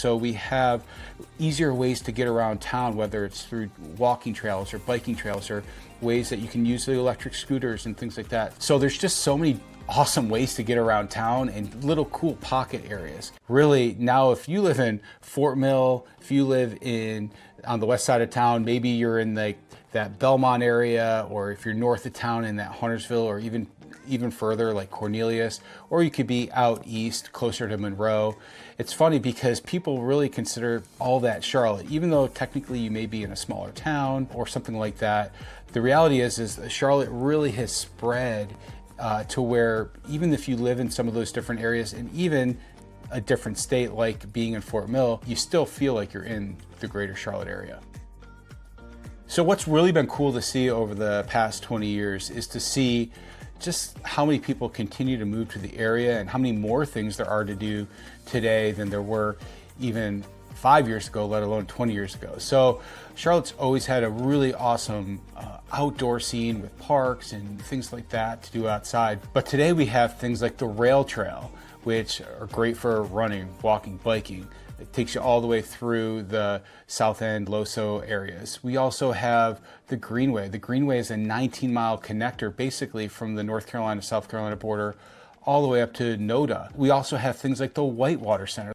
So we have easier ways to get around town, whether it's through walking trails or biking trails or ways that you can use the electric scooters and things like that. So there's just so many awesome ways to get around town and little cool pocket areas. Really, now if you live in Fort Mill, if you live on the west side of town, maybe you're in that Belmont area, or if you're north of town in that Huntersville, or even further like Cornelius, or you could be out east closer to Monroe. It's funny because people really consider all that Charlotte, even though technically you may be in a smaller town or something like that. The reality is Charlotte really has spread to where even if you live in some of those different areas and even a different state like being in Fort Mill, you still feel like you're in the greater Charlotte area. So what's really been cool to see over the past 20 years is to see just how many people continue to move to the area and how many more things there are to do today than there were even 5 years ago, let alone 20 years ago. So Charlotte's always had a really awesome outdoor scene with parks and things like that to do outside. But today we have things like the rail trail, which are great for running, walking, biking. It takes you all the way through the South End, Loso areas. We also have the Greenway. The Greenway is a 19-mile connector, basically from the North Carolina, South Carolina border all the way up to NODA. We also have things like the Whitewater Center.